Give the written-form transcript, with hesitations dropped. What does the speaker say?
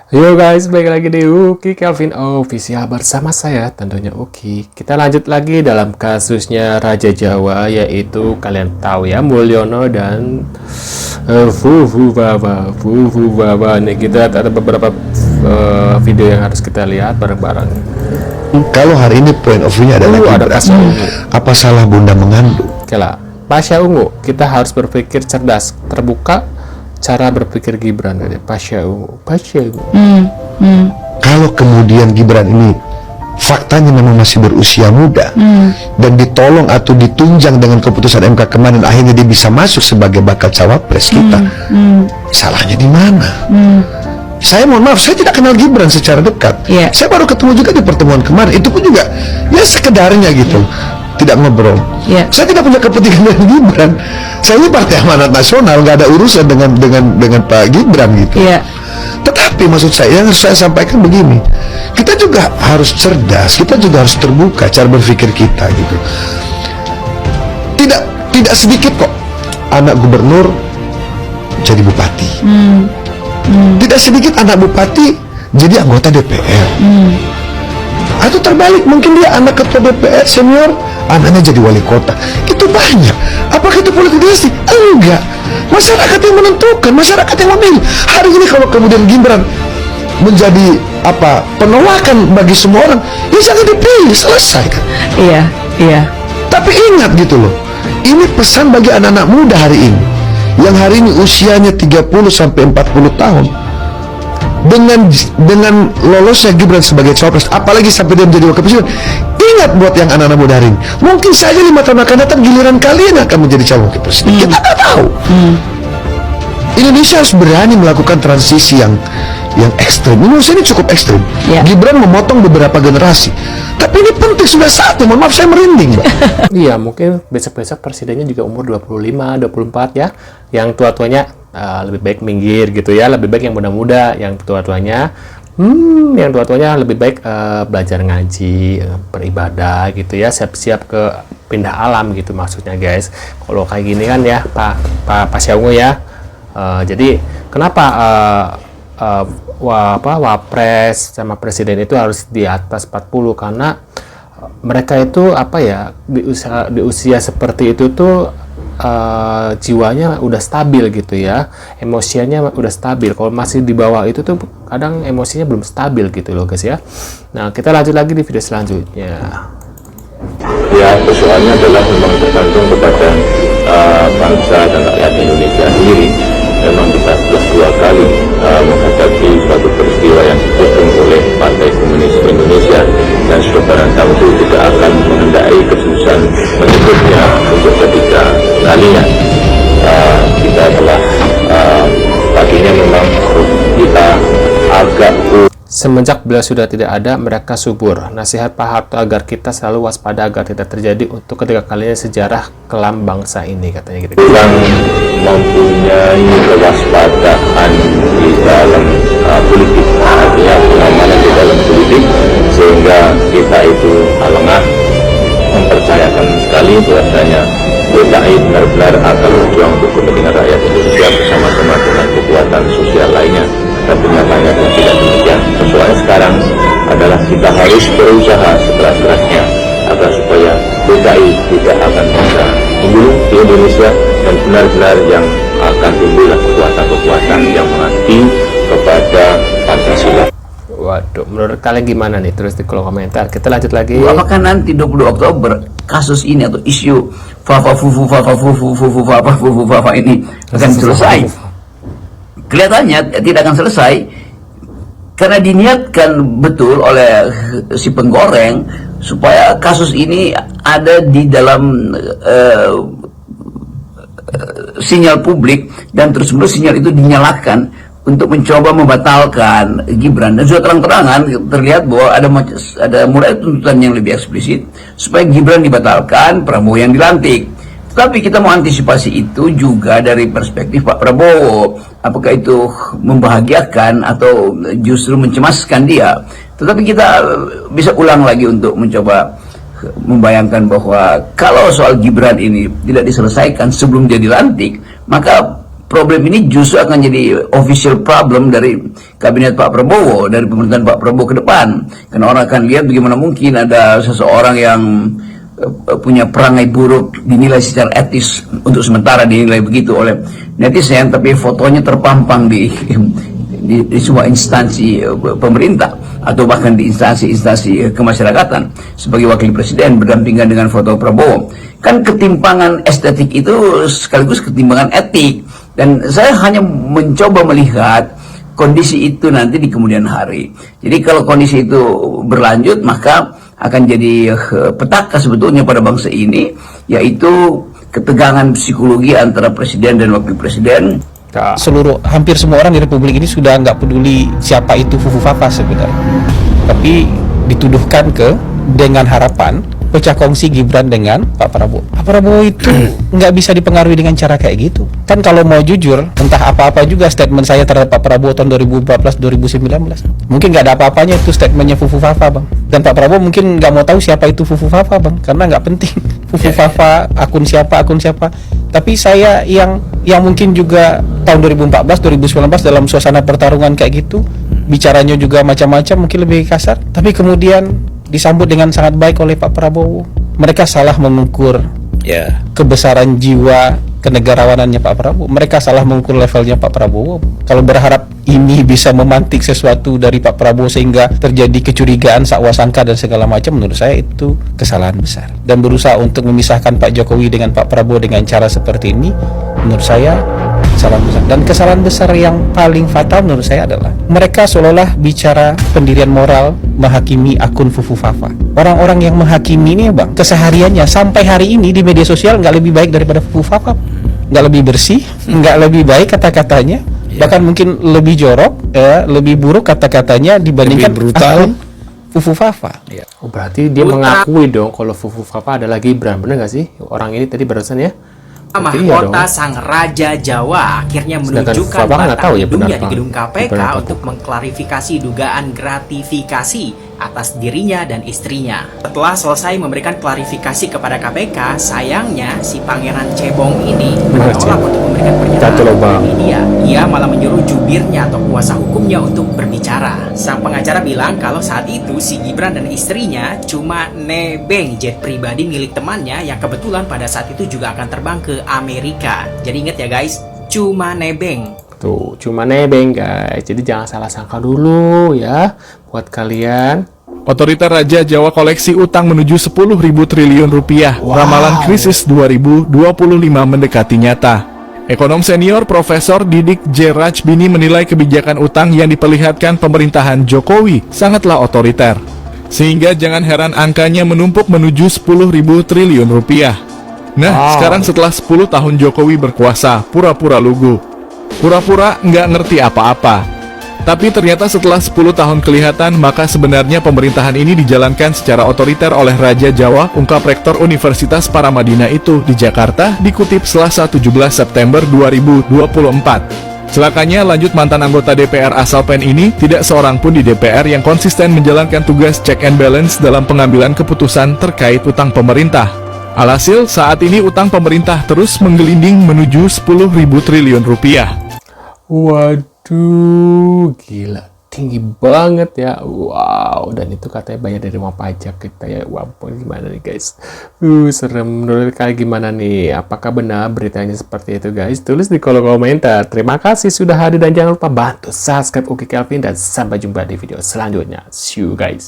Yo guys, balik lagi di Uki Kelvin Official bersama saya tentunya Uki. Kita lanjut lagi dalam kasusnya Raja Jawa, yaitu kalian tahu ya, Mulyono dan Fufu Baba. Nih kita ada beberapa video yang harus kita lihat bareng-bareng. Kalau hari ini point of view-nya adalah ada Pasha Ungu. apa salah Bunda mengandung? Oke lah, Pasha Ungu, kita harus berpikir cerdas, terbuka. Cara berpikir Gibran ada Pasha Ungu. Kalau kemudian Gibran ini faktanya memang masih berusia muda dan ditolong atau ditunjang dengan keputusan MK kemarin, akhirnya dia bisa masuk sebagai bakal cawapres kita, salahnya di mana? Saya mohon maaf, saya tidak kenal Gibran secara dekat. Saya baru ketemu juga di pertemuan kemarin, itu pun juga ya sekedarnya gitu, tidak ngobrol. Saya tidak punya kepentingan dengan Gibran. Saya ini Partai Amanat Nasional, nggak ada urusan dengan Pak Gibran gitu. Tetapi maksud saya yang harus saya sampaikan begini, kita juga harus cerdas, kita juga harus terbuka cara berpikir kita gitu. Tidak sedikit kok anak gubernur jadi bupati. Tidak sedikit anak bupati jadi anggota DPR. Atau terbalik, mungkin dia anak ketua DPR senior, anaknya jadi wali kota. Itu banyak. Apakah itu politik dinasti? Enggak. Masyarakat yang menentukan, masyarakat yang memilih. Hari ini kalau kemudian Gibran menjadi penolakan bagi semua orang, ya jangan dipilih, selesai kan? Iya. Tapi ingat gitu loh, ini pesan bagi anak-anak muda hari ini, yang hari ini usianya 30 sampai 40 tahun. Dengan lolosnya Gibran sebagai cawapres, apalagi sampai dia menjadi wakil presiden, ingat buat yang anak-anak muda hari ini, mungkin saja 5 tahun akan datang giliran kalian akan menjadi calon wakil presiden. Kita nggak tahu. Indonesia harus berani melakukan transisi yang ekstrim. Indonesia ini cukup ekstrim. Gibran memotong beberapa generasi, tapi ini penting, sudah saatnya. Mohon maaf, saya merinding, Mbak. Iya, mungkin besok-besok presidennya juga umur 25, 24 ya. Yang tua-tuanya lebih baik minggir gitu ya, lebih baik yang muda-muda, yang tua-tuanya lebih baik belajar ngaji, beribadah gitu ya, siap-siap ke pindah alam gitu maksudnya guys. Kalau kayak gini kan ya Pak Pasha Ungu ya, jadi kenapa wapres sama presiden itu harus di atas 40? Karena mereka itu di usia seperti itu tuh jiwanya udah stabil gitu ya, emosinya udah stabil. Kalau masih di bawah itu tuh kadang emosinya belum stabil gitu loh guys ya. Nah, kita lanjut lagi di video selanjutnya. Ya, persoalannya adalah memang tergantung kepada bangsa dan rakyat Indonesia sendiri. Memang kita sudah 2 kali menghadapi suatu peristiwa yang didukung oleh Partai Komunis Indonesia, dan sudah barang tentu tidak akan mengendai kesuksesan menyebutnya untuk ketiga kalinya. Kita telah paginya memang kita agak Semenjak beliau sudah tidak ada, mereka subur. Nasihat Pak Harto agar kita selalu waspada agar tidak terjadi untuk ketiga kalinya sejarah kelam bangsa ini, katanya gitu. kurang mempunyai kewaspadaan di dalam politik, artinya pengamanan di dalam politik, sehingga kita itu lengah mempercayakan sekali bahwasanya DKI benar-benar akan berjuang untuk kepentingan rakyat Indonesia bersama-sama dengan kekuatan sosial lainnya. Tapi nyatanya tidak demikian. Persoalannya sekarang adalah kita harus berusaha sekeras-kerasnya agar supaya DKI tidak akan bisa tumbuh di Indonesia, dan benar-benar yang akan timbullah kekuatan-kekuatan yang mengabdi kepada Pancasila. Waduh, menurut kalian gimana nih? Terus di kolom komentar. Kita lanjut lagi. Apakah nanti 20 Oktober kasus ini atau isu Fafa ini akan selesai? Kelihatannya tidak akan selesai, karena diniatkan betul oleh si penggoreng supaya kasus ini ada di dalam sinyal publik, dan terus-menerus sinyal itu dinyalakan untuk mencoba membatalkan Gibran. Dan sudah terang-terangan terlihat bahwa ada mulai tuntutan yang lebih eksplisit supaya Gibran dibatalkan, Prabowo yang dilantik. Tapi kita mau antisipasi itu juga dari perspektif Pak Prabowo. Apakah itu membahagiakan atau justru mencemaskan dia? Tetapi kita bisa ulang lagi untuk mencoba membayangkan bahwa kalau soal Gibran ini tidak diselesaikan sebelum dia dilantik, maka problem ini justru akan jadi official problem dari kabinet Pak Prabowo, dari pemerintahan Pak Prabowo ke depan. Karena orang akan lihat bagaimana mungkin ada seseorang yang punya perangai buruk dinilai secara etis, untuk sementara dinilai begitu oleh netizen, tapi fotonya terpampang di sebuah instansi pemerintah atau bahkan di instansi kemasyarakatan sebagai wakil presiden berdampingan dengan foto Prabowo. Kan ketimpangan estetik itu sekaligus ketimpangan etik, dan saya hanya mencoba melihat kondisi itu nanti di kemudian hari. Jadi kalau kondisi itu berlanjut, maka akan jadi petaka sebetulnya pada bangsa ini, yaitu ketegangan psikologi antara presiden dan wakil presiden. Hampir semua orang di Republik ini sudah nggak peduli siapa itu Fufu Fafa sebenarnya, tapi dituduhkan dengan harapan pecah kongsi Gibran dengan Pak Prabowo. Pak Prabowo itu nggak bisa dipengaruhi dengan cara kayak gitu. Kan kalau mau jujur, entah apa-apa juga statement saya terhadap Pak Prabowo tahun 2014-2019. Mungkin nggak ada apa-apanya itu statementnya Fufu Fafa, Bang. Dan Pak Prabowo mungkin nggak mau tahu siapa itu Fufu Fafa, Bang, karena nggak penting. Fufu Fafa, akun siapa. Tapi saya yang mungkin juga tahun 2014-2019 dalam suasana pertarungan kayak gitu, bicaranya juga macam-macam, mungkin lebih kasar, tapi kemudian disambut dengan sangat baik oleh Pak Prabowo. Mereka salah mengukur kebesaran jiwa kenegarawanannya Pak Prabowo. Mereka salah mengukur levelnya Pak Prabowo. Kalau berharap ini bisa memantik sesuatu dari Pak Prabowo sehingga terjadi kecurigaan, sakwasangka dan segala macam, menurut saya itu kesalahan besar. Dan berusaha untuk memisahkan Pak Jokowi dengan Pak Prabowo dengan cara seperti ini, menurut saya kesalahan besar. Dan kesalahan besar yang paling fatal menurut saya adalah mereka seolah-olah bicara pendirian moral menghakimi akun Fufu Fafa. Orang-orang yang menghakimi ini, Bang, kesehariannya sampai hari ini di media sosial nggak lebih baik daripada Fufu Fafa, nggak lebih bersih, nggak lebih baik kata-katanya, bahkan mungkin lebih jorok, lebih buruk kata-katanya dibandingkan lebih brutal Fufu Fafa. Oh, berarti dia mengakui dong kalau Fufu Fafa adalah Gibran, bener nggak sih orang ini tadi barusan ya? Mahkota sang Raja Jawa akhirnya menunjukkan batang hidungnya di gedung KPK untuk mengklarifikasi dugaan gratifikasi atas dirinya dan istrinya. Setelah selesai memberikan klarifikasi kepada KPK, sayangnya si Pangeran Cebong ini menolak untuk memberikan pernyataan ke media. Ia malah menyuruh jubirnya atau kuasa hukumnya untuk berbicara. Sang pengacara bilang kalau saat itu si Gibran dan istrinya cuma nebeng jet pribadi milik temannya yang kebetulan pada saat itu juga akan terbang ke Amerika. Jadi ingat ya guys, cuma nebeng. Tuh, cuma nebeng guys. Jadi jangan salah sangka dulu ya buat kalian. Otorita Raja Jawa koleksi utang menuju 10.000 triliun rupiah. Ramalan krisis 2025 mendekati nyata. Ekonom senior Profesor Didik J. Rajbini menilai kebijakan utang yang diperlihatkan pemerintahan Jokowi sangatlah otoriter. Sehingga jangan heran angkanya menumpuk menuju 10.000 triliun rupiah. Nah, sekarang setelah 10 tahun Jokowi berkuasa, pura-pura lugu. Pura-pura nggak ngerti apa-apa. Tapi ternyata setelah 10 tahun kelihatan, maka sebenarnya pemerintahan ini dijalankan secara otoriter oleh Raja Jawa, ungkap Rektor Universitas Paramadina itu di Jakarta, dikutip Selasa 17 September 2024. Celakanya, lanjut mantan anggota DPR asal PEN ini, tidak seorang pun di DPR yang konsisten menjalankan tugas check and balance dalam pengambilan keputusan terkait utang pemerintah. Alhasil, saat ini utang pemerintah terus menggelinding menuju 10.000 triliun rupiah. Waduh, gila, tinggi banget ya. Wow, dan itu katanya bayar dari uang pajak kita ya. Wah, gimana nih guys? Serem. Menurut kalian gimana nih? Apakah benar beritanya seperti itu guys? Tulis di kolom komentar. Terima kasih sudah hadir dan jangan lupa bantu subscribe Oke Kelvin dan sampai jumpa di video selanjutnya. See you guys.